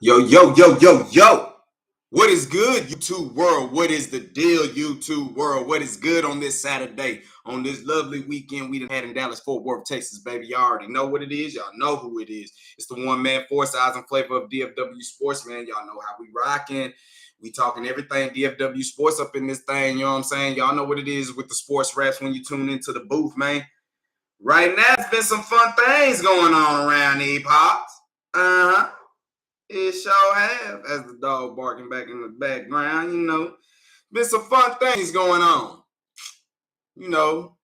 Yo, yo, yo, yo, yo. What is good, YouTube world? What is the deal, YouTube world? What is good on this Saturday, on this lovely weekend we done had in Dallas, Fort Worth, Texas, baby? Y'all already know what it is. Y'all know who it is. It's the one man, four size and flavor of DFW Sports, man. Y'all know how we rocking. We talking everything DFW Sports up in this thing, you know what I'm saying? Y'all know what it is with the Sports Rapz when you tune into the booth, man. Right now, it's been some fun things going on around these parts. Uh-huh. It sure have, as the dog barking back in the background, Been some fun things going on. You know,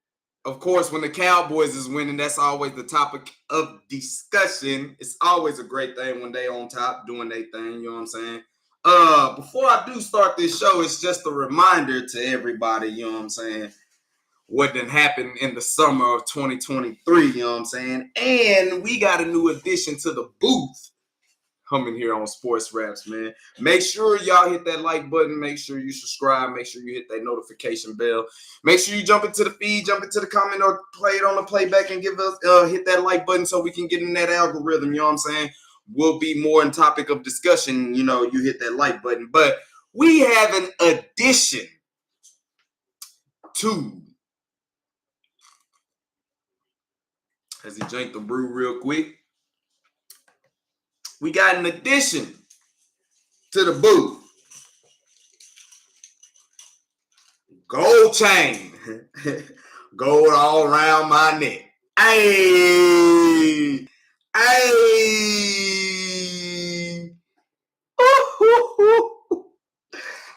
of course, when the Cowboys is winning, that's always the topic of discussion. It's always a great thing when they on top doing their thing, you know what I'm saying? Before I do start this show, it's just a reminder to everybody, you know what I'm saying, what done happened in the summer of 2023, you know what I'm saying? And we got a new addition to the booth coming here on Sports Rapz, man. Make sure y'all hit that like button. Make sure you subscribe. Make sure you hit that notification bell. Make sure you jump into the feed, jump into the comment, or play it on the playback and give us hit that like button so we can get in that algorithm. You know what I'm saying? We'll be more in topic of discussion. You hit that like button. But we have an addition to. As he drank the brew real quick, we got an addition to the booth. Gold chain. Gold all around my neck. Hey. Hey.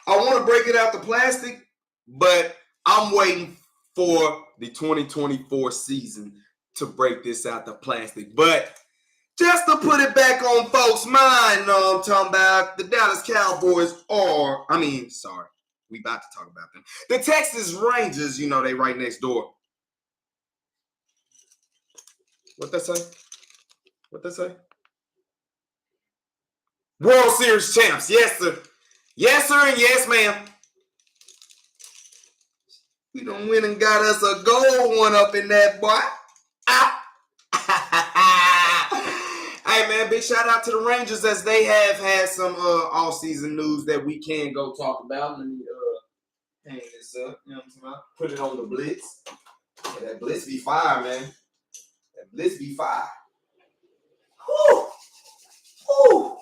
I want to break it out the plastic, but I'm waiting for the 2024 season to break this out the plastic. But just to put it back on folks' mind, I'm talking about the Dallas Cowboys we about to talk about them. The Texas Rangers, they right next door. What that say? World Series champs. Yes, sir. Yes, sir, and yes, ma'am. We done went and got us a gold one up in that boy. Hey, man, big shout out to the Rangers as they have had some all-season news that we can go talk about. Let me hang this up. You know what I'm talking about? Put it on the Blitz. Yeah, that Blitz be fire, man. That Blitz be fire. Whew. Ooh.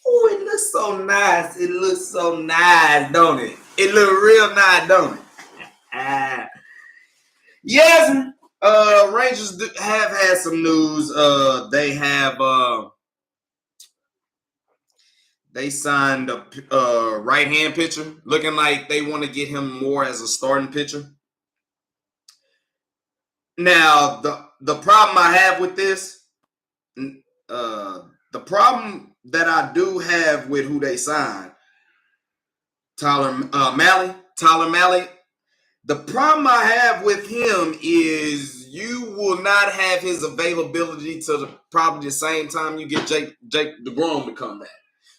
Ooh, it looks so nice. It looks so nice, don't it? It look real nice, don't it? Yes, Rangers have had some news. They signed a right-hand pitcher, looking like they want to get him more as a starting pitcher. Now, the problem I have with this, the problem that I do have with who they signed, Tyler Malley. The problem I have with him is you will not have his availability to probably the same time you get Jake DeGrom to come back.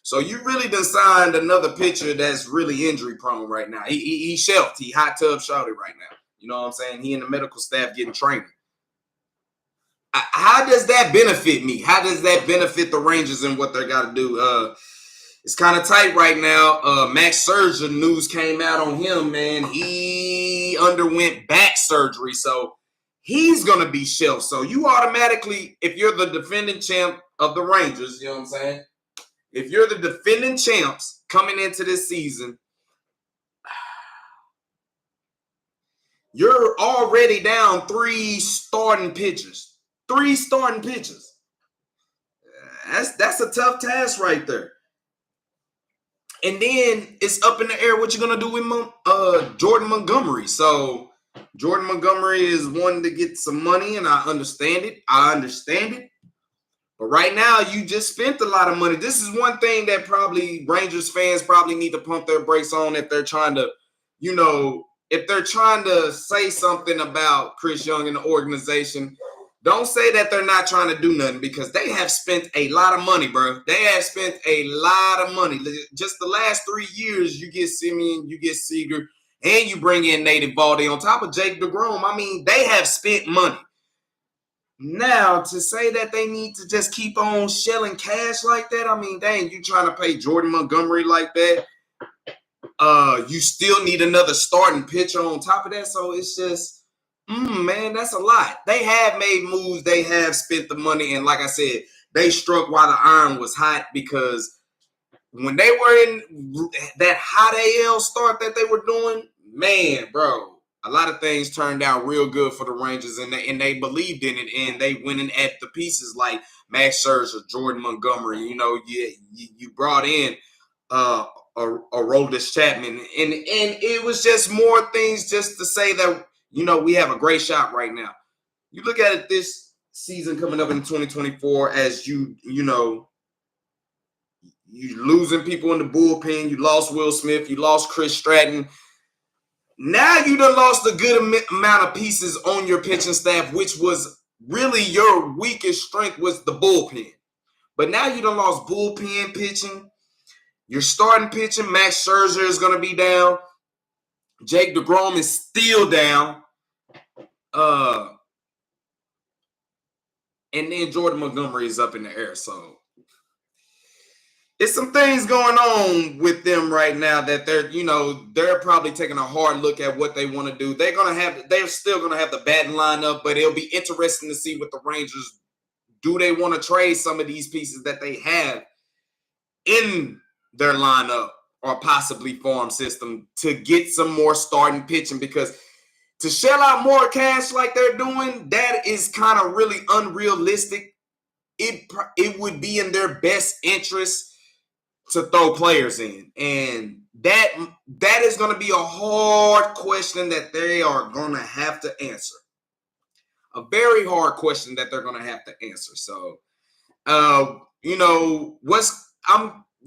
So you really done signed another pitcher that's really injury prone right now. He shelved. He hot tub shouted right now. You know what I'm saying? He and the medical staff getting training. How does that benefit me? How does that benefit the Rangers and what they got to do? It's kind of tight right now. Max Scherzer news came out on him, man. He underwent back surgery, so he's going to be shelved. So you automatically, if you're the defending champ of the Rangers, you know what I'm saying? If you're the defending champs coming into this season, you're already down three starting pitchers. That's a tough task right there. And then it's up in the air what you're going to do with Jordan Montgomery. So Jordan Montgomery is one to get some money, and I understand it. But right now, you just spent a lot of money. This is one thing that probably Rangers fans probably need to pump their brakes on if they're trying to, if they're trying to say something about Chris Young and the organization. Don't say that they're not trying to do nothing because they have spent a lot of money, bro. They have spent a lot of money. Just the last 3 years, you get Simeon, you get Seager, and you bring in Nate Eovaldi on top of Jake DeGrom. I mean, they have spent money. Now, to say that they need to just keep on shelling cash like that, I mean, dang, you trying to pay Jordan Montgomery like that. You still need another starting pitcher on top of that. So it's just, man, that's a lot. They have made moves. They have spent the money. And like I said, they struck while the iron was hot, because when they were in that hot AL start that they were doing, man, bro, a lot of things turned out real good for the Rangers, and they believed in it, and they went in at the pieces like Max Scherzer, Jordan Montgomery. You know, you brought in a Aroldis Chapman, and it was just more things just to say that, you know, we have a great shot right now. You look at it this season coming up in 2024, as you know, you losing people in the bullpen. You lost Will Smith. You lost Chris Stratton. Now you done lost a good amount of pieces on your pitching staff, which was really your weakest strength, was the bullpen. But now you done lost bullpen pitching. Your starting pitching, Max Scherzer is going to be down. Jake DeGrom is still down. And then Jordan Montgomery is up in the air. So it's some things going on with them right now that they're probably taking a hard look at what they want to do. They're still going to have the batting lineup, but it'll be interesting to see what the Rangers do. They want to trade some of these pieces that they have in their lineup or possibly farm system to get some more starting pitching, because to shell out more cash like they're doing, that is kind of really unrealistic. It would be in their best interest to throw players in, and that is going to be a hard question that they are going to have to answer. A very hard question that they're going to have to answer. So, I'm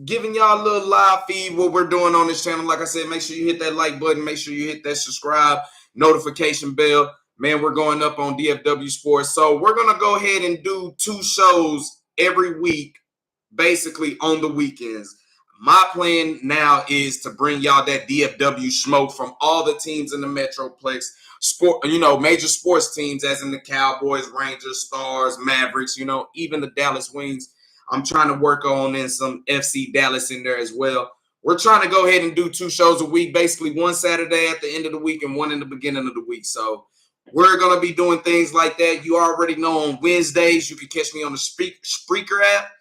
giving y'all a little live feed what we're doing on this channel. Like I said, make sure you hit that like button. Make sure you hit that subscribe notification bell. Man, we're going up on DFW Sports. So we're going to go ahead and do 2 shows every week, basically on the weekends. My plan now is to bring y'all that DFW smoke from all the teams in the Metroplex. Major sports teams, as in the Cowboys, Rangers, Stars, Mavericks, even the Dallas Wings. I'm trying to work on in some FC Dallas in there as well. We're trying to go ahead and do 2 shows a week, basically one Saturday at the end of the week and one in the beginning of the week. So we're going to be doing things like that. You already know on Wednesdays, you can catch me on the Spreaker app.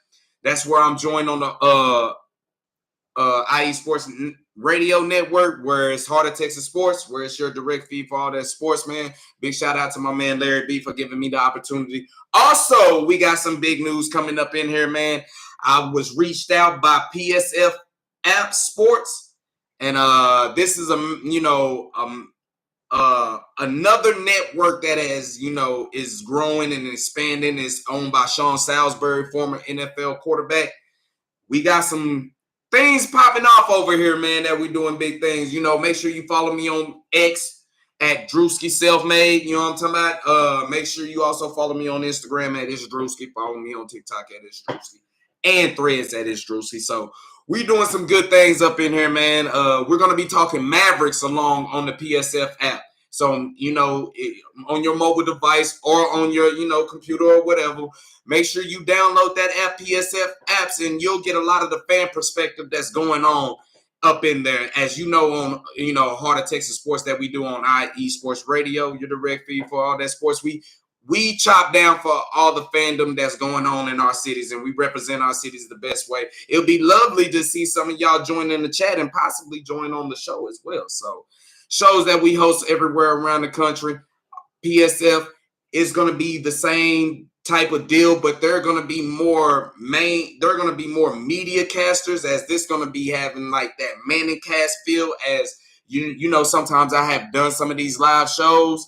That's where I'm joined on the IE Sports Radio Network, where it's Heart of Texas Sports, where it's your direct feed for all that sports, man. Big shout out to my man Larry B for giving me the opportunity. Also, we got some big news coming up in here, man. I was reached out by PSF App Sports, and this is another network that is growing and expanding. It's owned by Sean Salisbury, former NFL quarterback. We got some things popping off over here, man, that we're doing big things. Make sure you follow me on X at Drewski Selfmade. You know what I'm talking about? Make sure you also follow me on Instagram at Isdrewski. Follow me on TikTok at Isdrewski. And Threads at Isdrewski. So we're doing some good things up in here, man. We're going to be talking Mavericks along on the PSF app. So, on your mobile device or on your, computer or whatever, make sure you download that app, PSF apps, and you'll get a lot of the fan perspective that's going on up in there. As you know, on, Heart of Texas Sports that we do on IE Sports Radio, your direct feed for all that sports. We chop down for all the fandom that's going on in our cities, and we represent our cities the best way. It'll be lovely to see some of y'all join in the chat and possibly join on the show as well. So, shows that we host everywhere around the country. PSF is going to be the same type of deal, but they're going to be more media casters, as this going to be having like that Manning cast feel. As sometimes I have done some of these live shows.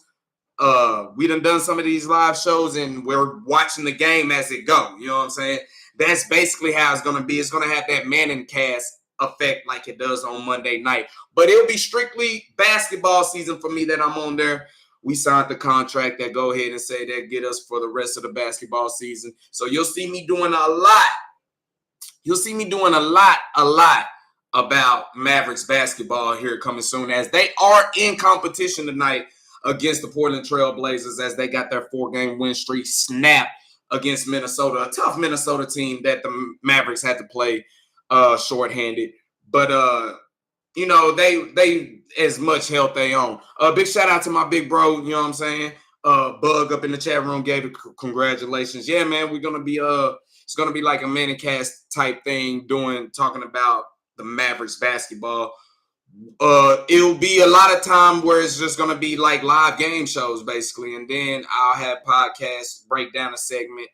We done some of these live shows, and we're watching the game as it go. You know what I'm saying? That's basically how it's going to be. It's going to have that Manning cast effect like it does on Monday night. But it'll be strictly basketball season for me that I'm on there. We signed the contract that go ahead and say that get us for the rest of the basketball season. So you'll see me doing a lot. You'll see me doing a lot about Mavericks basketball here coming soon, as they are in competition tonight against the Portland Trailblazers as they got their 4-game win streak snapped against Minnesota, a tough Minnesota team that the Mavericks had to play shorthanded. But they as much health they own. Big shout out to my big bro, you know what I'm saying? Bug up in the chat room gave congratulations. Yeah, man, we're gonna be it's gonna be like a Manicast type thing talking about the Mavericks basketball. It'll be a lot of time where it's just gonna be like live game shows basically, and then I'll have podcasts break down a segment,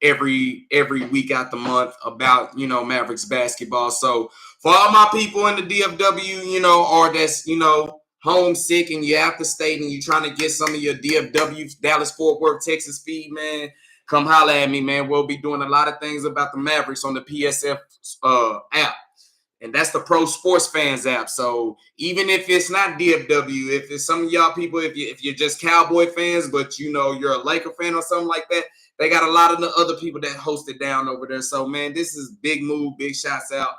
every week out the month about Mavericks basketball. So for all my people in the DFW, or that's homesick and you're out the state and you're trying to get some of your DFW, Dallas Fort Worth, Texas feed, man, come holler at me, man. We'll be doing a lot of things about the Mavericks on the PSF app. And that's the Pro Sports Fans app. So even if it's not DFW, if it's some of y'all people, if you're just Cowboy fans, but you're a Laker fan or something like that, they got a lot of the other people that host it down over there. So, man, this is big move, big shots out.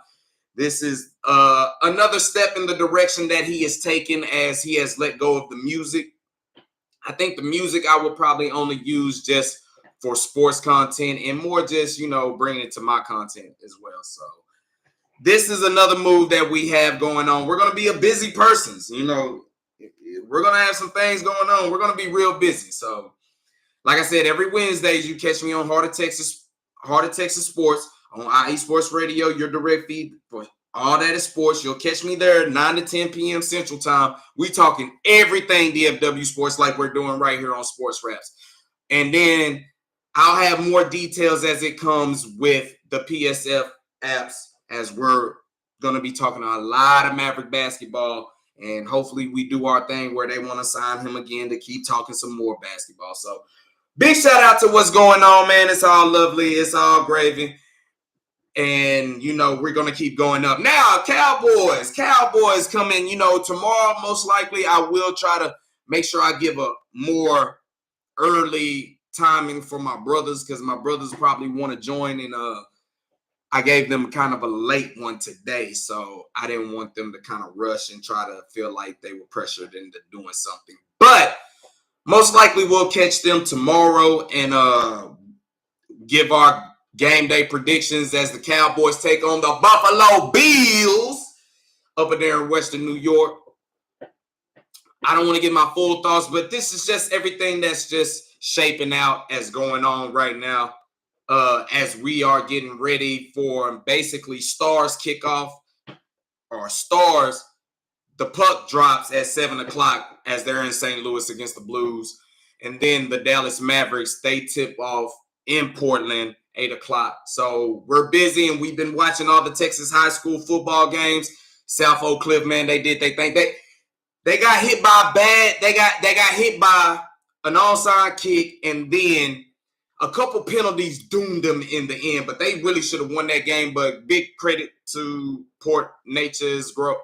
This is another step in the direction that he has taken as he has let go of the music. I think the music I would probably only use just for sports content and more just, bringing it to my content as well. So this is another move that we have going on. We're going to be a busy persons. We're going to have some things going on. We're going to be real busy. So, like I said, every Wednesdays you catch me on Heart of Texas Sports on IE Sports Radio, your direct feed for all that is sports. You'll catch me there 9 to 10 p.m. Central Time. We talking everything DFW sports like we're doing right here on Sports Rapz. And then I'll have more details as it comes with the PSF apps, as we're going to be talking a lot of Maverick basketball, and hopefully we do our thing where they want to sign him again to keep talking some more basketball. So big shout out to what's going on, man. It's all lovely. It's all gravy. And, we're going to keep going up. Now, Cowboys coming, tomorrow, most likely I will try to make sure I give a more early timing for my brothers, because my brothers probably want to join, and I gave them kind of a late one today, so I didn't want them to kind of rush and try to feel like they were pressured into doing something. But most likely we'll catch them tomorrow and give our game day predictions as the Cowboys take on the Buffalo Bills up in there in Western New York. I don't want to get my full thoughts, but this is just everything that's just shaping out as going on right now. As we are getting ready for basically Stars kickoff or Stars, the puck drops at 7 o'clock as they're in St. Louis against the Blues. And then the Dallas Mavericks, they tip off in Portland, 8 o'clock. So we're busy, and we've been watching all the Texas high school football games. South Oak Cliff, man, they did they think. They got hit by they got hit by an onside kick, and then a couple penalties doomed them in the end, but they really should have won that game. But big credit to Port Nature's Grove,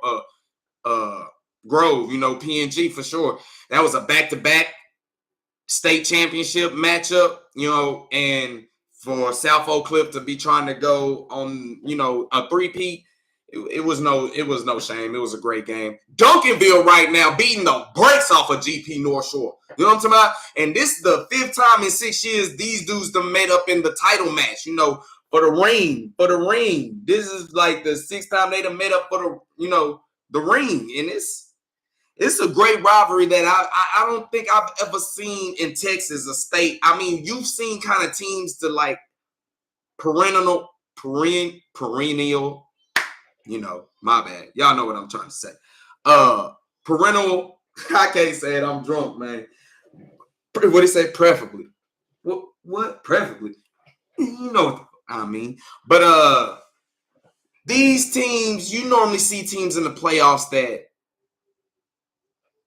PNG for sure. That was a back-to-back state championship matchup, and for South Oak Cliff to be trying to go on, a three-peat, it was no shame. It was a great game. Duncanville right now beating the brakes off of GP North Shore. You know what I'm talking about? And this is the 5th time in 6 years these dudes done made up in the title match, for the ring. This is like the 6th time they done made up for the ring. And it's a great rivalry that I don't think I've ever seen in Texas, a state. I mean, you've seen kind of teams to like perennial, my bad. Y'all know what I'm trying to say. Perennial, I can't say it. I'm drunk, man. What do you say? Preferably. What? Preferably. You know what I mean. But these teams, you normally see teams in the playoffs that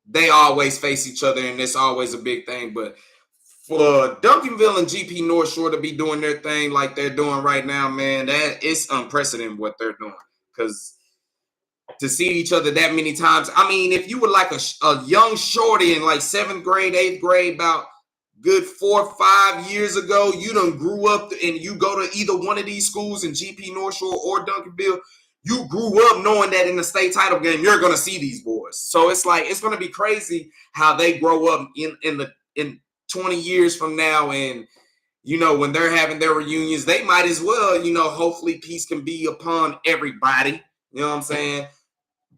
they always face each other, and it's always a big thing. But for Duncanville and GP North Shore to be doing their thing like they're doing right now, man, that it's unprecedented what they're doing. Because to see each other that many times, I mean, if you were like a young shorty in like 7th grade, 8th grade, about good 4 or 5 years ago, you done grew up and you go to either one of these schools in GP North Shore or Duncanville, you grew up knowing that in the state title game, you're going to see these boys. So it's like, it's going to be crazy how they grow up in 20 years from now. And, you know, when they're having their reunions, they might as well, you know, hopefully peace can be upon everybody. You know what I'm saying?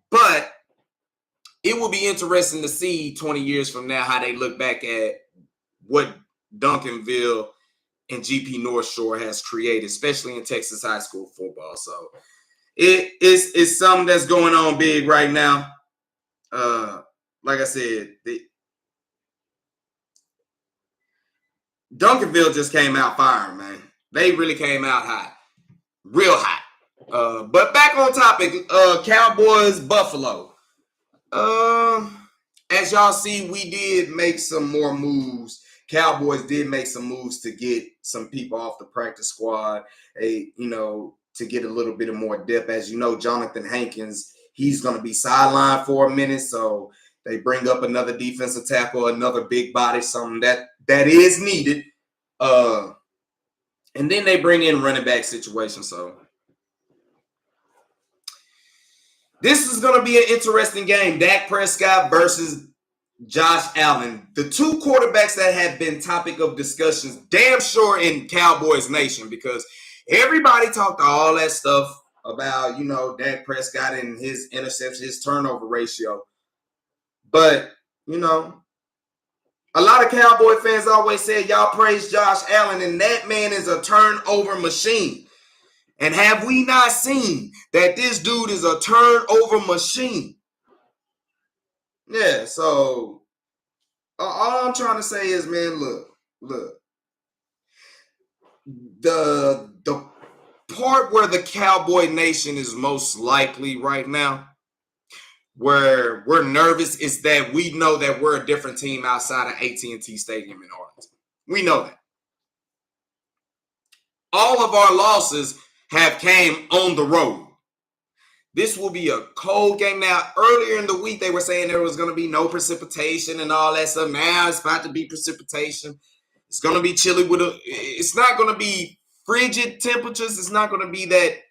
But it will be interesting to see 20 years from now how they look back at what Duncanville and GP North Shore has created, especially in Texas high school football. So it's something that's going on big right now. Like I said, Duncanville just came out firing, man. They really came out hot, real hot. But back on topic, Cowboys Buffalo. As y'all see, we did make some more moves. Cowboys did make some moves to get some people off the practice squad, to get a little bit of more depth. As you know, Jonathan Hankins, he's going to be sidelined for a minute, so they bring up another defensive tackle, another big body, something that is needed. And then they bring in running back situation. So this is going to be an interesting game. Dak Prescott versus Josh Allen, the two quarterbacks that have been topic of discussions, damn sure in Cowboys Nation, because everybody talked all that stuff about, Dak Prescott and his interception, his turnover ratio. But, a lot of Cowboy fans always said, y'all praise Josh Allen, and that man is a turnover machine. And have we not seen that this dude is a turnover machine? Yeah, so all I'm trying to say is, man, look. The part where the Cowboy Nation is most likely right now, where we're nervous, is that we know that we're a different team outside of AT&T Stadium in Arlington. We know that. All of our losses have came on the road. This will be a cold game. Now, earlier in the week, they were saying there was going to be no precipitation and all that stuff. Now it's about to be precipitation. It's going to be chilly it's not going to be frigid temperatures. It's not going to be that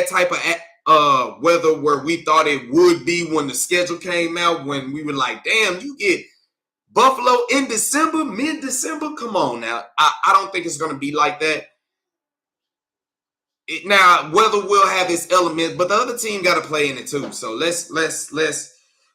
type of weather where we thought it would be when the schedule came out, when we were like, damn, you get Buffalo in December, mid-December? Come on now. I don't think it's going to be like that. Now, weather will have its element, but the other team got to play in it too. So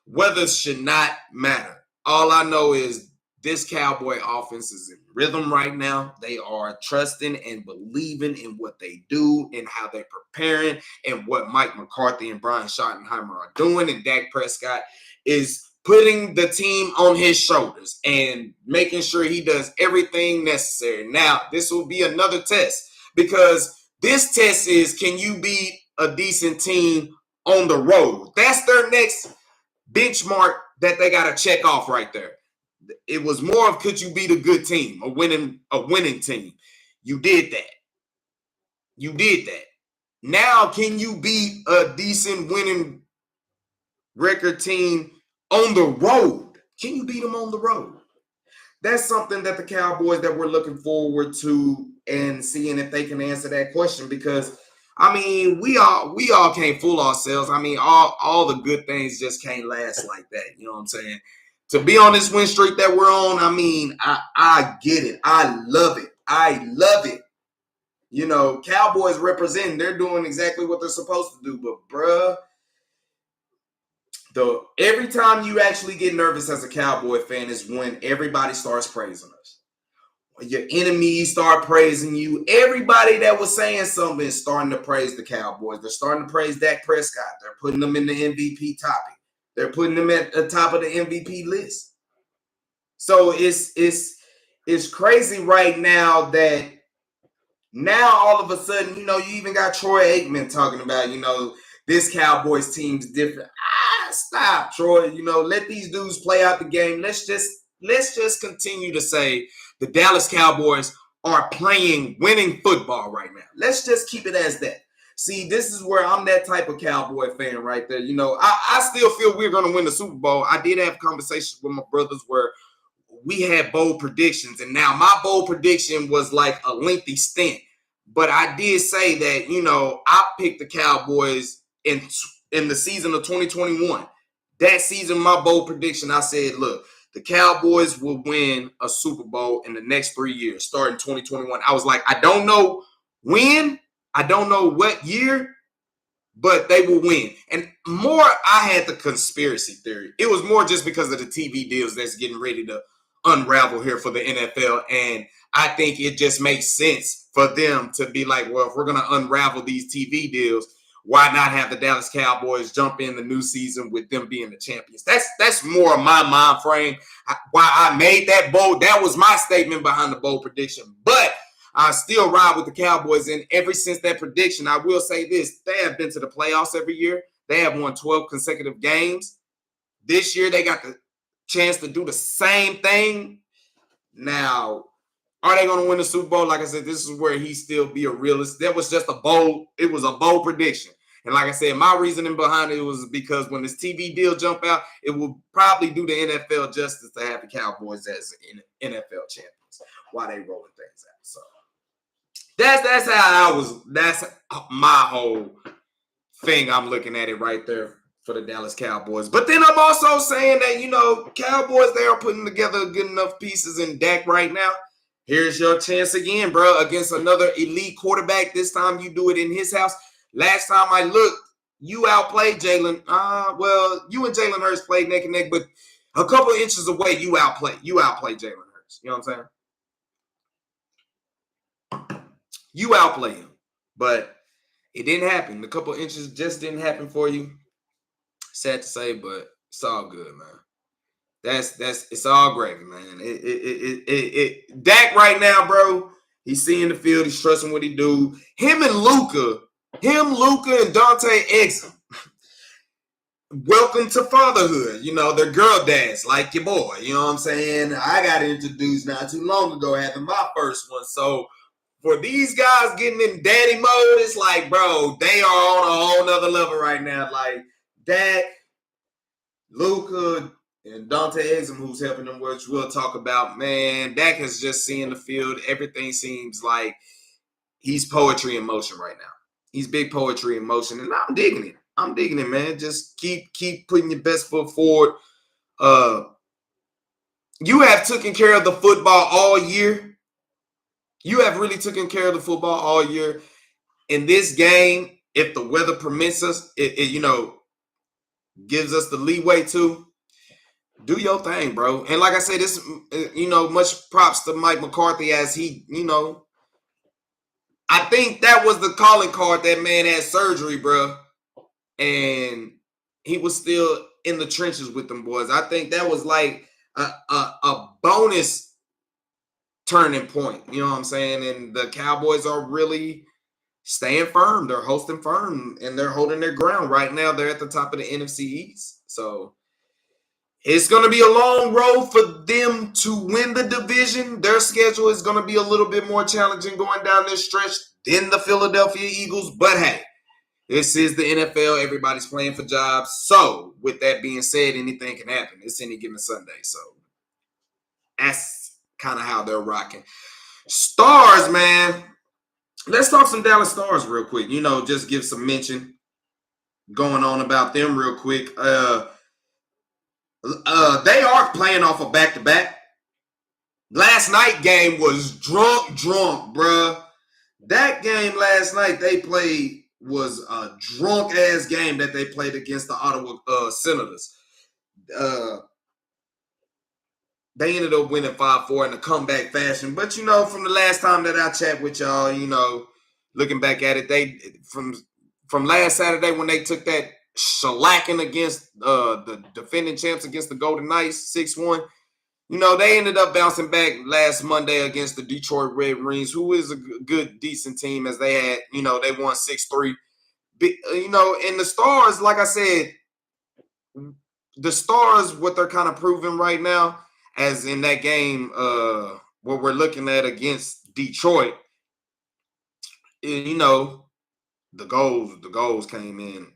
weather should not matter. All I know is this Cowboy offense is in rhythm right now. They are trusting and believing in what they do and how they're preparing and what Mike McCarthy and Brian Schottenheimer are doing. And Dak Prescott is putting the team on his shoulders and making sure he does everything necessary. Now, this will be another test, because this test is, can you beat a decent team on the road? That's their next benchmark that they got to check off right there. It was more of, could you beat a good team, a winning team? You did that. Now, can you beat a decent winning record team on the road? Can you beat them on the road? That's something that the Cowboys that we're looking forward to and seeing if they can answer that question, because, we all can't fool ourselves. All the good things just can't last like that. You know what I'm saying? To be on this win streak that we're on, I get it. I love it. Cowboys representing, they're doing exactly what they're supposed to do. But, bruh, every time you actually get nervous as a Cowboy fan is when everybody starts praising us. Your enemies start praising you. Everybody that was saying something is starting to praise the Cowboys. They're starting to praise Dak Prescott. They're putting them in the MVP topic. They're putting them at the top of the MVP list. So it's crazy right now that now all of a sudden, you even got Troy Aikman talking about, this Cowboys team's different. Stop, Troy. Let these dudes play out the game. Let's just continue to say the Dallas Cowboys are playing winning football right now. Let's just keep it as that. See, this is where I'm that type of Cowboy fan right there. I still feel we're going to win the Super Bowl. I did have conversations with my brothers where we had bold predictions, and now my bold prediction was like a lengthy stint. But I did say that, I picked the Cowboys in the season of 2021. That season, my bold prediction, I said, look, the Cowboys will win a Super Bowl in the next 3 years, starting 2021. I was like, I don't know when, I don't know what year, but they will win. And more, I had the conspiracy theory. It was more just because of the TV deals that's getting ready to unravel here for the NFL. And I think it just makes sense for them to be like, well, if we're going to unravel these TV deals, why not have the Dallas Cowboys jump in the new season with them being the champions? That's more of my mind frame. Why I made that bold. That was my statement behind the bold prediction. But I still ride with the Cowboys. And ever since that prediction, I will say this. They have been to the playoffs every year. They have won 12 consecutive games. This year, they got the chance to do the same thing. Now, are they going to win the Super Bowl? Like I said, this is where he still be a realist. That was just a bold prediction. And like I said, my reasoning behind it was because when this TV deal jump out, it will probably do the NFL justice to have the Cowboys as NFL champions while they rolling things out. So that's my whole thing. I'm looking at it right there for the Dallas Cowboys. But then I'm also saying that, Cowboys, they are putting together good enough pieces in Dak right now. Here's your chance again, bro, against another elite quarterback. This time you do it in his house. Last time I looked, you outplayed Jalen. You and Jalen Hurts played neck and neck, but a couple of inches away, you outplayed Jalen Hurts. You know what I'm saying? You outplay him, but it didn't happen. A couple of inches just didn't happen for you. Sad to say, but it's all good, man. It's all gravy, man. Dak right now, bro. He's seeing the field. He's trusting what he do. Him, Luka, and Dante Exum. Welcome to fatherhood. They're girl dads like your boy. You know what I'm saying? I got introduced not too long ago having my first one. So for these guys getting in daddy mode, it's like, bro, they are on a whole nother level right now. Like Dak, Luka, and Dante Exum, who's helping them, which we'll talk about. Man, Dak is just seeing the field. Everything seems like he's poetry in motion right now. He's big poetry in motion, and I'm digging it. Man. Just keep putting your best foot forward. You have taken care of the football all year. You have really taken care of the football all year. In this game, if the weather permits us, it gives us the leeway to do your thing, bro. And like I said, this, much props to Mike McCarthy as he, I think that was the calling card. That man had surgery, bro. And he was still in the trenches with them boys. I think that was like a bonus turning point. You know what I'm saying? And the Cowboys are really staying firm. They're hosting firm, and they're holding their ground right now. They're at the top of the NFC East. So it's going to be a long road for them to win the division. Their schedule is going to be a little bit more challenging going down this stretch than the Philadelphia Eagles. But hey, this is the NFL. Everybody's playing for jobs. So with that being said, anything can happen. It's any given Sunday. So that's kind of how they're rocking. Stars, man. Let's talk some Dallas Stars real quick. Just give some mention going on about them real quick. They are playing off a back-to-back. Last night game was drunk, bruh. That game last night they played was a drunk-ass game that they played against the Ottawa Senators. They ended up winning 5-4 in a comeback fashion. But, from the last time that I chat with y'all, looking back at it, they from last Saturday when they took that shellacking against the defending champs against the Golden Knights, 6-1. They ended up bouncing back last Monday against the Detroit Red Wings, who is a good, decent team, as they had, they won 6-3. And the Stars, like I said, the Stars, what they're kind of proving right now, as in that game what we're looking at against Detroit, the goals came in,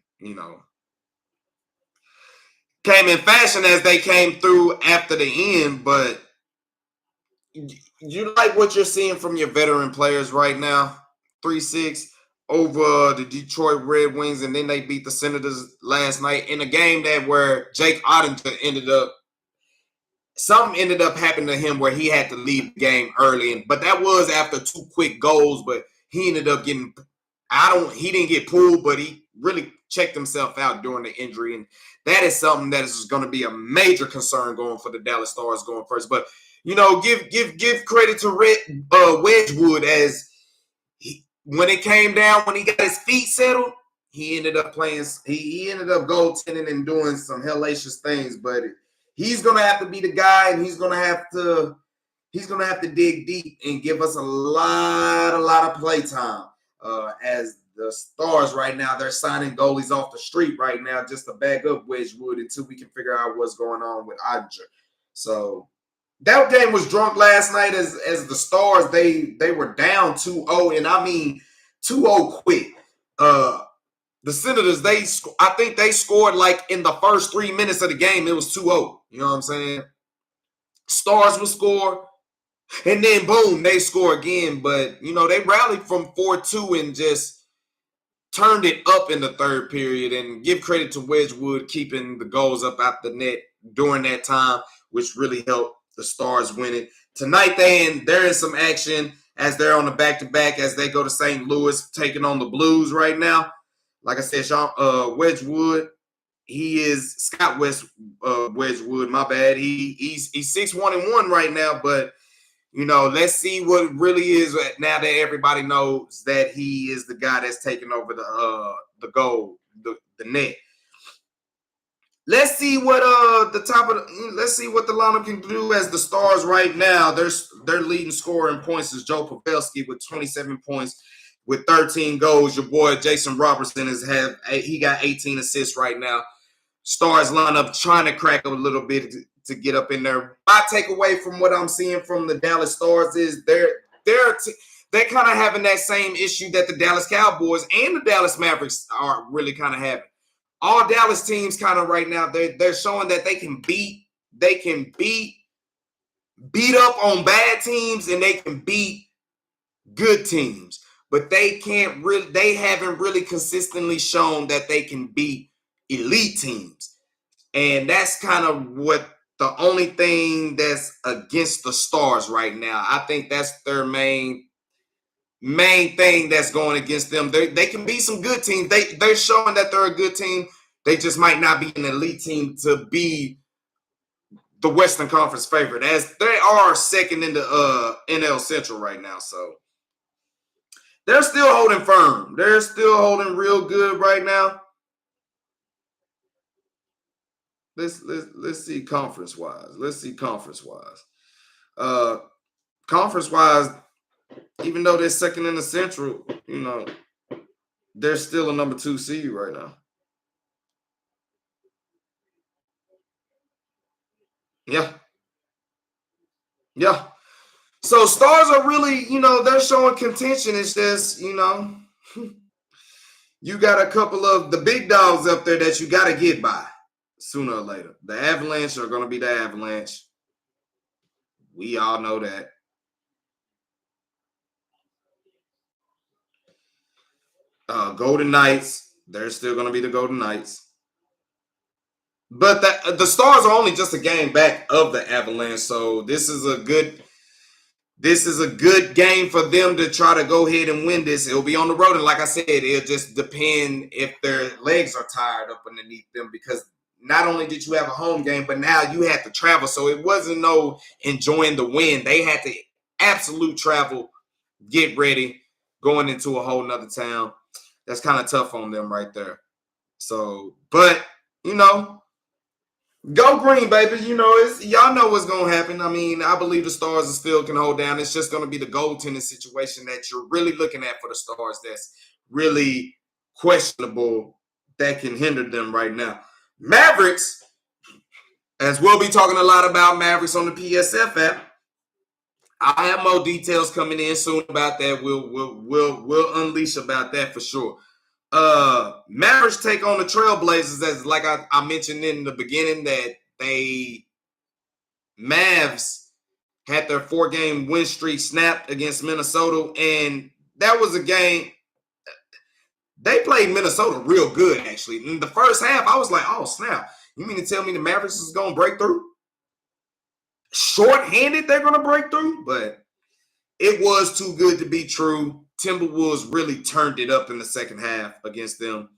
came in fashion as they came through after the end. But you like what you're seeing from your veteran players right now? 3-6 over the Detroit Red Wings, and then they beat the Senators last night in a game that where Jake Ottinger something ended up happening to him where he had to leave the game early, but that was after 2 quick goals, but he ended up getting he didn't get pulled, but he really checked himself out during the injury, and that is something that is going to be a major concern going for the Dallas Stars going first. But give credit to Wedgwood as when it came down, when he got his feet settled, he ended up playing. He ended up goaltending and doing some hellacious things. But he's gonna have to be the guy, and he's gonna have to dig deep and give us a lot of play time. As the Stars right now, they're signing goalies off the street right now just to back up Wedgwood until we can figure out what's going on with Ottinger. So that game was drunk last night as the Stars, they were down 2-0, and I mean 2-0 quick. The Senators, I think they scored like in the first 3 minutes of the game, it was 2-0. You know what I'm saying? Stars will score, and then boom, they score again. But they rallied from 4-2 and just turned it up in the third period, and give credit to Wedgwood keeping the goals up out the net during that time, which really helped the Stars win it. Tonight, they're in some action as they're on the back-to-back as they go to St. Louis, taking on the Blues right now. Like I said, Wedgwood, he is Scott Wedgwood, my bad. He's 6-1-1 right now, but let's see what really is now that everybody knows that he is the guy that's taking over the goal, the net. Let's see what let's see what the lineup can do as the Stars right now. Their leading scorer in points is Joe Pavelski with 27 points with 13 goals. Your boy Jason Robertson he got 18 assists right now. Stars lineup trying to crack a little bit to get up in there. My takeaway from what I'm seeing from the Dallas Stars is they're kind of having that same issue that the Dallas Cowboys and the Dallas Mavericks are really kind of having. All Dallas teams kind of right now, they're showing that they can beat up on bad teams, and they can beat good teams. But they haven't really consistently shown that they can beat elite teams. And that's kind of what the only thing that's against the Stars right now. I think that's their main thing that's going against them. They can beat some good teams. They're showing that they're a good team. They just might not be an elite team to be the Western Conference favorite, as they are second in the NL Central right now. So they're still holding firm. They're still holding real good right now. Let's see conference wise. Conference wise, even though they're second in the Central, they're still a number 2 seed right now. Yeah. So Stars are really, they're showing contention. It's just, you got a couple of the big dogs up there that you got to get by sooner or later. The Avalanche are going to be the Avalanche. We all know that. Golden Knights, they're still going to be the Golden Knights. But the Stars are only just a game back of the Avalanche, so this is a good game for them to try to go ahead and win this. It'll be on the road, and like I said, it'll just depend if their legs are tired up underneath them, because not only did you have a home game, but now you had to travel, so it wasn't no enjoying the win. They had to absolute travel, get ready, going into a whole nother town. That's kind of tough on them right there. So, but, go green, baby. Y'all know what's going to happen. I mean, I believe the Stars still can hold down. It's just going to be the goaltending situation that you're really looking at for the Stars that's really questionable, that can hinder them right now. Mavericks, as we'll be talking a lot about Mavericks on the PSF app. I have more details coming in soon about that. We'll unleash about that for sure. Mavericks take on the Trailblazers, as like I mentioned in the beginning, that Mavs had their 4-game win streak snapped against Minnesota, and that was a game. They played Minnesota real good, actually. In the first half, I was like, oh, snap. You mean to tell me the Mavericks is going to break through? Short-handed, they're going to break through? But it was too good to be true. Timberwolves really turned it up in the second half against them.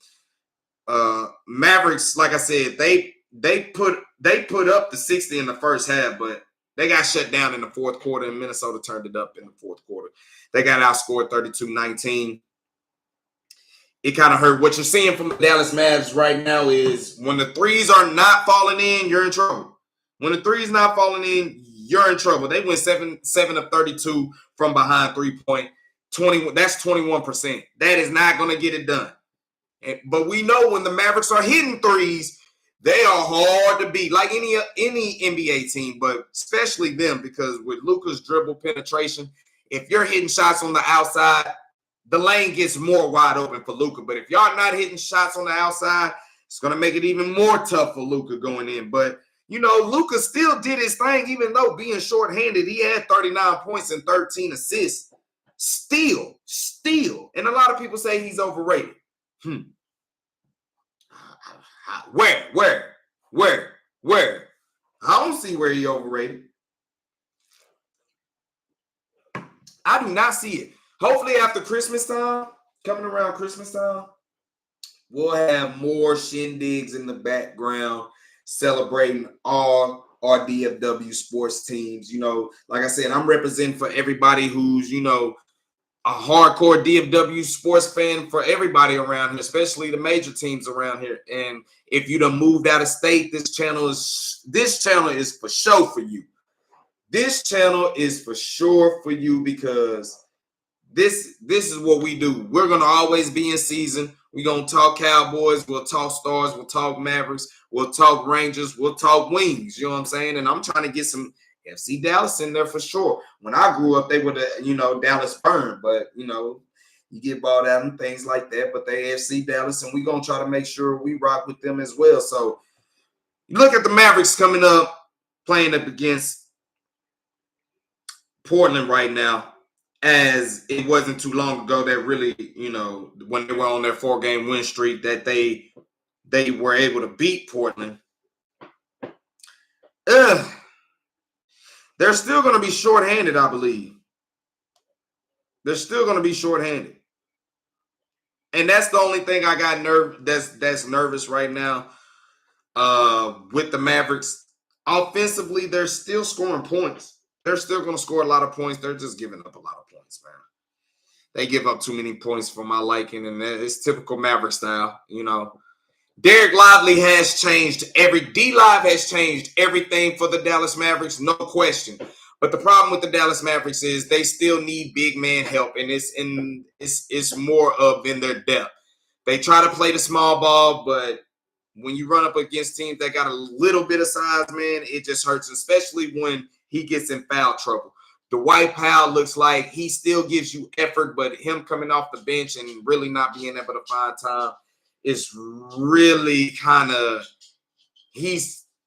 Mavericks, like I said, they put up the 60 in the first half, but they got shut down in the fourth quarter, and Minnesota turned it up in the fourth quarter. They got outscored 32-19. It kind of hurt. What you're seeing from the Dallas Mavs right now is when the threes are not falling in, you're in trouble. When the threes not falling in, you're in trouble. They went 7 of 32 from behind 3-point. 20. That's 21%. That is not going to get it done. But we know when the Mavericks are hitting threes, they are hard to beat, like any NBA team, but especially them, because with Luka's dribble penetration, if you're hitting shots on the outside, the lane gets more wide open for Luka. But if y'all not hitting shots on the outside, it's going to make it even more tough for Luka going in. But, you know, Luka still did his thing, even though being shorthanded, he had 39 points and 13 assists. Still. And a lot of people say he's overrated. Where? I don't see where he overrated. I do not see it. Hopefully after Christmas time, coming around Christmas time, we'll have more shindigs in the background celebrating all our DFW sports teams. You know, like I said, I'm representing for everybody who's, you know, a hardcore DFW sports fan, for everybody around here, especially the major teams around here. And if you done moved out of state, this channel is for sure for you. This channel is for sure for you, because this is what we do. We're going to always be in season. We're going to talk Cowboys. We'll talk Stars. We'll talk Mavericks. We'll talk Rangers. We'll talk Wings. You know what I'm saying? And I'm trying to get some FC Dallas in there for sure. When I grew up, they were the, you know, Dallas Burn. But, you know, you get bought out and things like that. But they FC Dallas, and we're going to try to make sure we rock with them as well. So you look at the Mavericks coming up, playing up against Portland right now. As it wasn't too long ago that really, you know, when they were on their 4-game win streak, that they were able to beat Portland. They're still going to be shorthanded, I believe. They're still going to be shorthanded. And that's the only thing I got that's nervous right now with the Mavericks. Offensively, they're still scoring points. They're still going to score a lot of points. They're just giving up a lot of points, man. They give up too many points for my liking, and it's typical Maverick style, you know. Derek Lively has changed D-Live has changed everything for the Dallas Mavericks, no question. But the problem with the Dallas Mavericks is they still need big man help, and it's more of in their depth. They try to play the small ball, but when you run up against teams that got a little bit of size, man, it just hurts, especially when he gets in foul trouble. Dwight Powell looks like he still gives you effort, but him coming off the bench and really not being able to find time is really kind of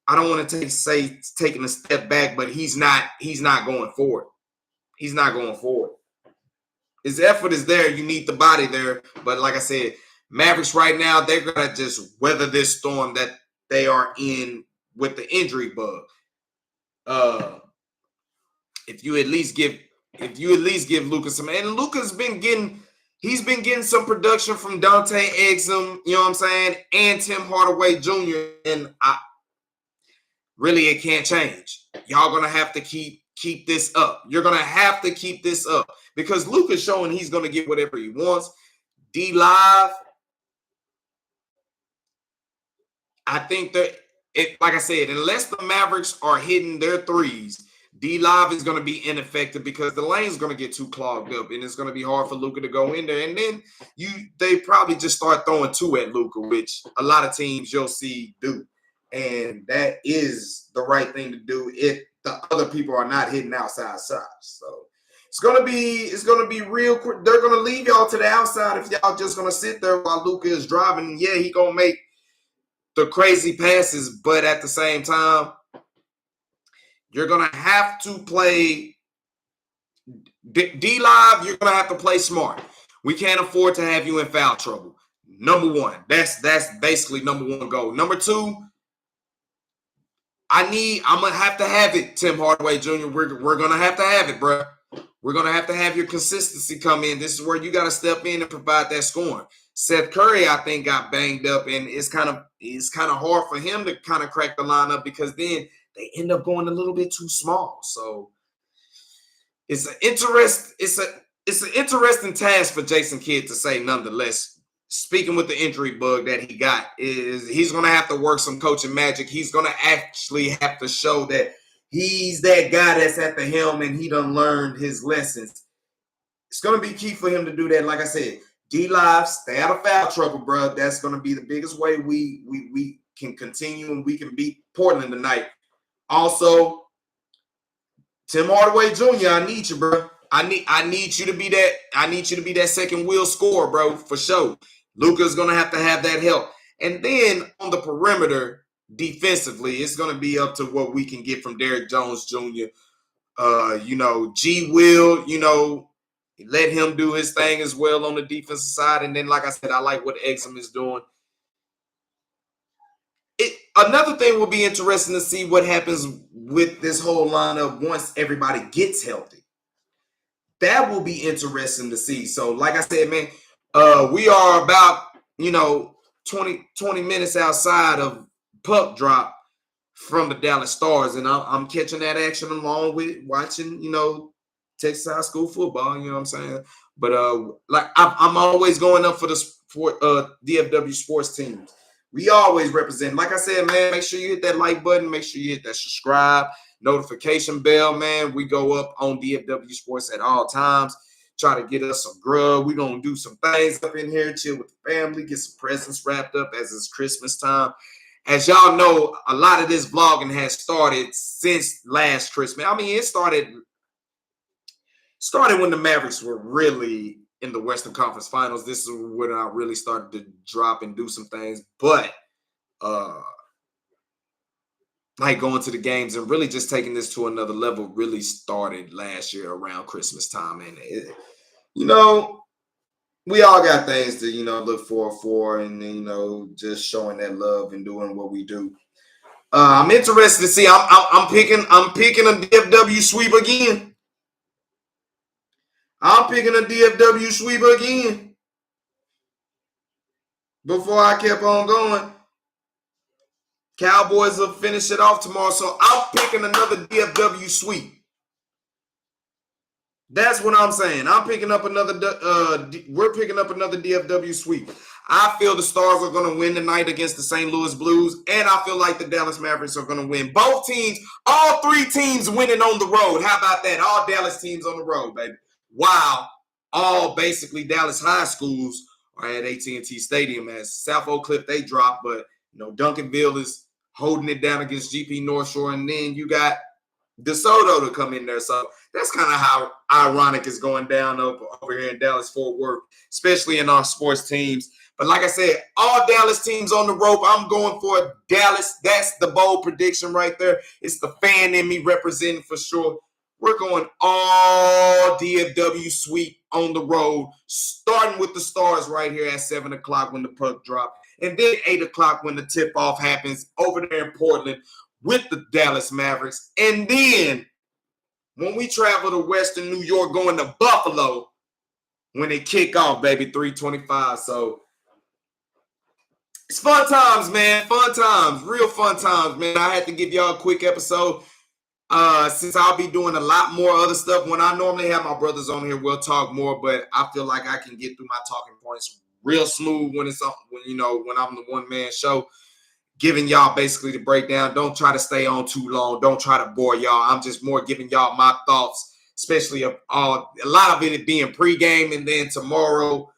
I don't want to say taking a step back, but he's not going forward. He's not going forward. His effort is there. You need the body there. But like I said, Mavericks right now, they're going to just weather this storm that they are in with the injury bug. If you at least give Luka some, and Luka's been getting some production from Dante Exum, you know what I'm saying, and Tim Hardaway Jr. And it can't change. Y'all gonna have to keep this up. You're gonna have to keep this up, because Luka's showing he's gonna get whatever he wants. D-Live, I think that like I said, unless the Mavericks are hitting their threes, D-Live is going to be ineffective, because the lane's going to get too clogged up, and it's going to be hard for Luka to go in there. And then they probably just start throwing two at Luka, which a lot of teams you'll see do. And that is the right thing to do if the other people are not hitting outside shots. So it's going to be real quick. They're going to leave y'all to the outside if y'all just going to sit there while Luka is driving. Yeah, he going to make the crazy passes, but at the same time, you're going to have to play D-Live, you're going to have to play smart. We can't afford to have you in foul trouble. Number one. That's basically number one goal. Number two, I'm going to have it, Tim Hardaway Jr. We're going to have it, bro. We're going to have your consistency come in. This is where you got to step in and provide that scoring. Seth Curry, I think, got banged up, and it's kind of hard for him to kind of crack the lineup because then they end up going a little bit too small. So it's an interesting task for Jason Kidd to say, nonetheless. Speaking with the injury bug that he got, he's going to have to work some coaching magic. He's going to actually have to show that he's that guy that's at the helm and he done learned his lessons. It's going to be key for him to do that. Like I said, D-Live, stay out of foul trouble, bro. That's going to be the biggest way we can continue and we can beat Portland tonight. Also, Tim Hardaway Jr., I need you, bro. I need you to be that. I need you to be that second wheel scorer, bro, for sure. Luka's going to have that help. And then on the perimeter, defensively, it's going to be up to what we can get from Derrick Jones Jr. G Will, let him do his thing as well on the defensive side. And then, like I said, I like what Exum is doing. Another thing will be interesting to see what happens with this whole lineup once everybody gets healthy. That will be interesting to see. So, like I said, man, we are about, 20 minutes outside of puck drop from the Dallas Stars, and I'm catching that action along with watching, Texas high school football. You know what I'm saying? But I'm always going up for the DFW sports teams. We always represent. Like I said, man, make sure you hit that like button. Make sure you hit that subscribe notification bell, man. We go up on DFW Sports at all times. Try to get us some grub. We're going to do some things up in here, chill with the family, get some presents wrapped up as it's Christmas time. As y'all know, a lot of this vlogging has started since last Christmas. I mean, it started when the Mavericks were really in the Western Conference Finals. This is when I really started to drop and do some things. But like going to the games and really just taking this to another level really started last year around Christmas time. And, we all got things to, look for and, just showing that love and doing what we do. I'm interested to see. I'm picking a DFW sweep again. I'm picking a DFW sweep again. Before I kept on going. Cowboys will finish it off tomorrow, so I'm picking another DFW sweep. That's what I'm saying. We're picking up another DFW sweep. I feel the Stars are going to win tonight against the St. Louis Blues, and I feel like the Dallas Mavericks are going to win. Both teams, all three teams winning on the road. How about that? All Dallas teams on the road, baby. Wow. All basically Dallas high schools are at AT&T Stadium. As South Oak Cliff, they dropped, but Duncanville is holding it down against GP North Shore, and then you got DeSoto to come in there. So that's kind of how ironic it's going down over here in Dallas-Fort Worth, especially in our sports teams. But like I said, all Dallas teams on the rope. I'm going for Dallas. That's the bold prediction right there. It's the fan in me representing for sure. We're going all DFW sweep on the road, starting with the Stars right here at 7 o'clock when the puck drops. And then 8 o'clock when the tip-off happens over there in Portland with the Dallas Mavericks. And then when we travel to Western New York going to Buffalo when they kick off, baby, 3:25. So it's fun times, man. Fun times. Real fun times, man. I had to give y'all a quick episode since I'll be doing a lot more other stuff. When I normally have my brothers on here, we'll talk more, but I feel like I can get through my talking points real smooth when I'm the one-man show, giving y'all basically the breakdown. Don't try to stay on too long. Don't try to bore y'all. I'm just more giving y'all my thoughts, especially a lot of it being pregame, and then tomorrow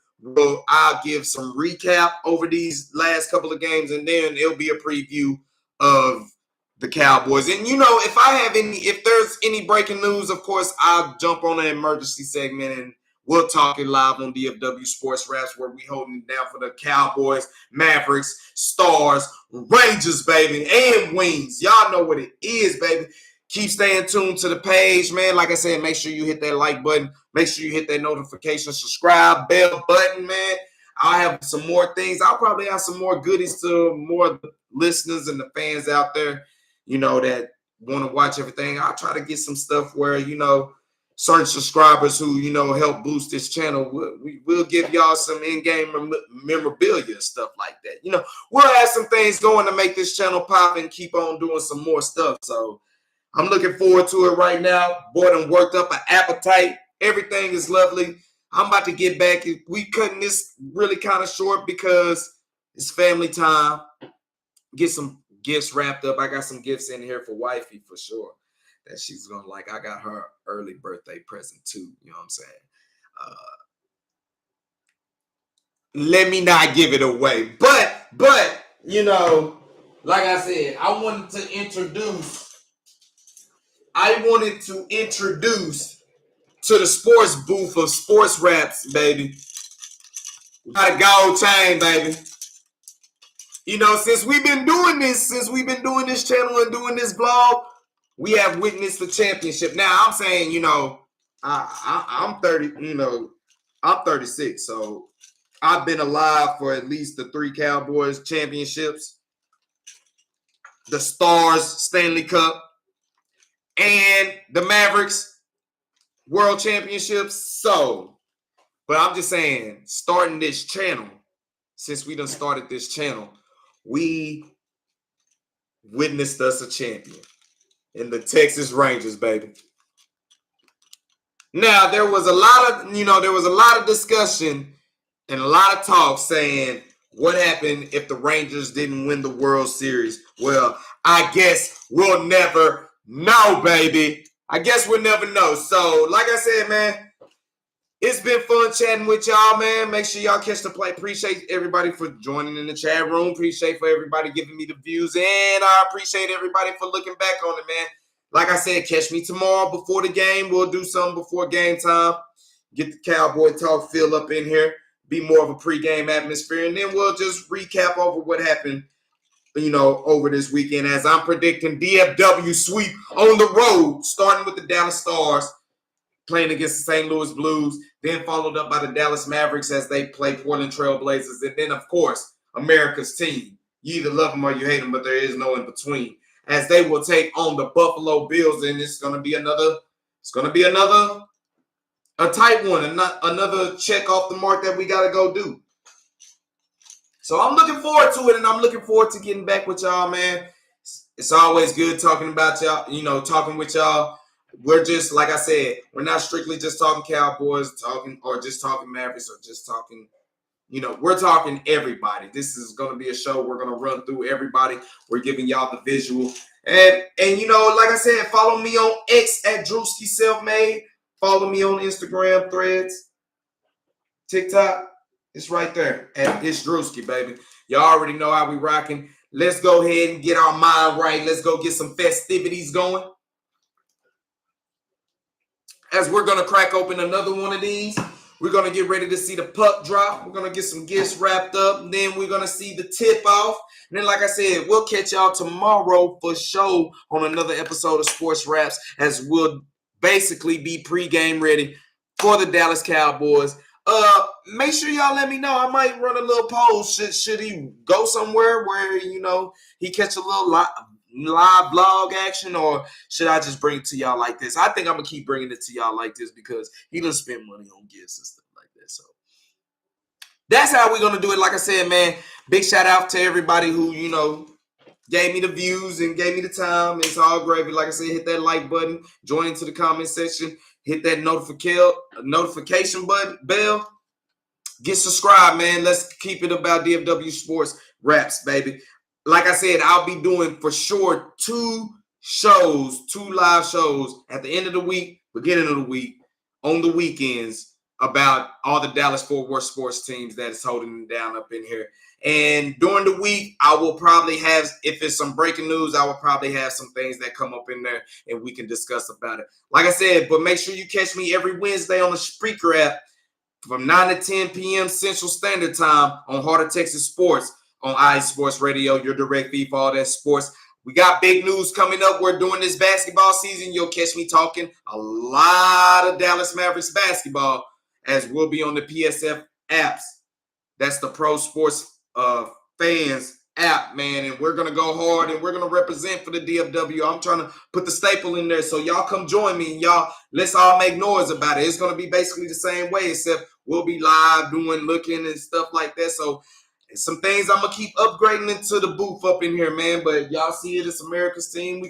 I'll give some recap over these last couple of games, and then it'll be a preview of the Cowboys. And if there's any breaking news, of course, I'll jump on an emergency segment and we'll talk it live on DFW Sports Rapz, where we holding it down for the Cowboys, Mavericks, Stars, Rangers, baby, and Wings. Y'all know what it is, baby. Keep staying tuned to the page, man. Like I said, make sure you hit that like button. Make sure you hit that notification, subscribe, bell button, man. I'll have some more things. I'll probably have some more goodies to more listeners and the fans out there, that want to watch everything. I'll try to get some stuff where, certain subscribers who, help boost this channel, we'll give y'all some in-game memorabilia and stuff like that. We'll have some things going to make this channel pop and keep on doing some more stuff. So I'm looking forward to it right now. Boy, done worked up an appetite. Everything is lovely. I'm about to get back. We cutting this really kind of short because it's family time. Get some gifts wrapped up. I got some gifts in here for wifey for sure that she's going to like. I got her early birthday present too. You know what I'm saying? Let me not give it away. But, like I said, I wanted to introduce to the sports booth of Sports Rapz, baby. Got a gold chain, baby. Since we've been doing this channel and doing this vlog, we have witnessed the championship. Now, I'm saying, I'm 30, I'm 36, so I've been alive for at least the 3 Cowboys championships, the Stars Stanley Cup, and the Mavericks World Championships. So, but I'm just saying, starting this channel, since we done started this channel, we witnessed us a champion in the Texas Rangers, baby. Now, there was a lot of discussion and a lot of talk saying what happened if the Rangers didn't win the World Series. Well, I guess we'll never know, baby. I guess we'll never know. So, like I said, man, it's been fun chatting with y'all, man. Make sure y'all catch the play. Appreciate everybody for joining in the chat room. Appreciate for everybody giving me the views. And I appreciate everybody for looking back on it, man. Like I said, catch me tomorrow before the game. We'll do something before game time. Get the Cowboy talk feel up in here. Be more of a pregame atmosphere. And then we'll just recap over what happened, over this weekend. As I'm predicting DFW sweep on the road, starting with the Dallas Stars, playing against the St. Louis Blues, then followed up by the Dallas Mavericks as they play Portland Trailblazers. And then, of course, America's team. You either love them or you hate them, but there is no in between. As they will take on the Buffalo Bills, and it's going to be another a tight one, and not another check off the mark that we got to go do. So I'm looking forward to it, and I'm looking forward to getting back with y'all, man. It's always good talking about y'all, talking with y'all. We're just, like I said, we're not strictly just talking Cowboys, or just talking Mavericks, or just talking, we're talking everybody. This is going to be a show. We're going to run through everybody. We're giving y'all the visual. And like I said, follow me on X at Drewski Selfmade. Follow me on Instagram, Threads, TikTok. It's right there at It's Drewski, baby. Y'all already know how we rocking. Let's go ahead and get our mind right. Let's go get some festivities going. As we're going to crack open another one of these, we're going to get ready to see the puck drop. We're going to get some gifts wrapped up. And then we're going to see the tip off. And then, like I said, we'll catch y'all tomorrow for show on another episode of Sports Rapz, as we'll basically be pregame ready for the Dallas Cowboys. Make sure y'all let me know. I might run a little poll. Should he go somewhere where, he catch a little live blog action, or should I just bring it to y'all like this? I think I'm going to keep bringing it to y'all like this because he done spent money on gifts and stuff like that. So that's how we're going to do it. Like I said, man, big shout out to everybody who, gave me the views and gave me the time. It's all gravy. Like I said, hit that like button, join into the comment section, hit that notification button, bell, get subscribed, man. Let's keep it about DFW Sports Rapz, baby. Like I said, I'll be doing for sure 2 live shows at the end of the week, beginning of the week, on the weekends, about all the Dallas-Fort Worth sports teams that is holding them down up in here. And during the week, I will probably have, if it's some breaking news, I will probably have some things that come up in there and we can discuss about it. Like I said, but make sure you catch me every Wednesday on the Spreaker app from 9 to 10 p.m. Central Standard Time on Heart of Texas Sports on iSports Radio, your direct feed for all that sports. We got big news coming up. We're doing this basketball season. You'll catch me talking a lot of Dallas Mavericks basketball as we'll be on the PSF apps. That's the Pro Sports Fans app, man. And we're going to go hard and we're going to represent for the DFW. I'm trying to put the staple in there. So y'all come join me and y'all, let's all make noise about it. It's going to be basically the same way, except we'll be live doing, looking and stuff like that. So some things I'm going to keep upgrading into the booth up in here, man. But y'all see it, it's America's team. We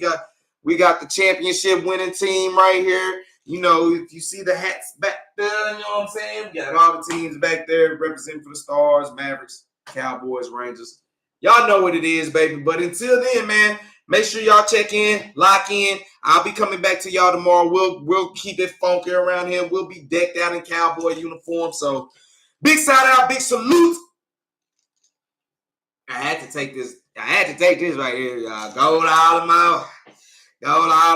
got the championship winning team right here. You know, if you see the hats back there, you know what I'm saying? We got all the teams back there representing for the Stars, Mavericks, Cowboys, Rangers. Y'all know what it is, baby. But until then, man, make sure y'all check in, lock in. I'll be coming back to y'all tomorrow. We'll keep it funky around here. We'll be decked out in Cowboy uniform. So big shout out, big salute. I had to take this right here, y'all. Gold all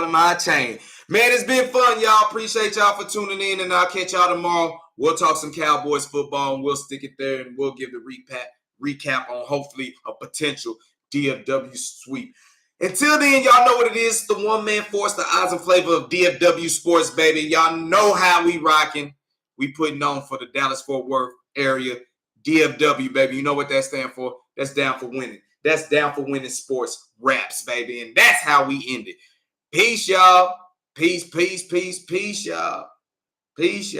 in my chain. Man, it's been fun, y'all. Appreciate y'all for tuning in, and I'll catch y'all tomorrow. We'll talk some Cowboys football, and we'll stick it there, and we'll give the recap on hopefully a potential DFW sweep. Until then, y'all know what it is. The one-man force, the odds and flavor of DFW sports, baby. Y'all know how we rocking. We putting on for the Dallas-Fort Worth area. DFW, baby. You know what that stands for? That's down for winning. That's down for winning Sports Rapz, baby. And that's how we end it. Peace, y'all. Peace, y'all. Peace, y'all.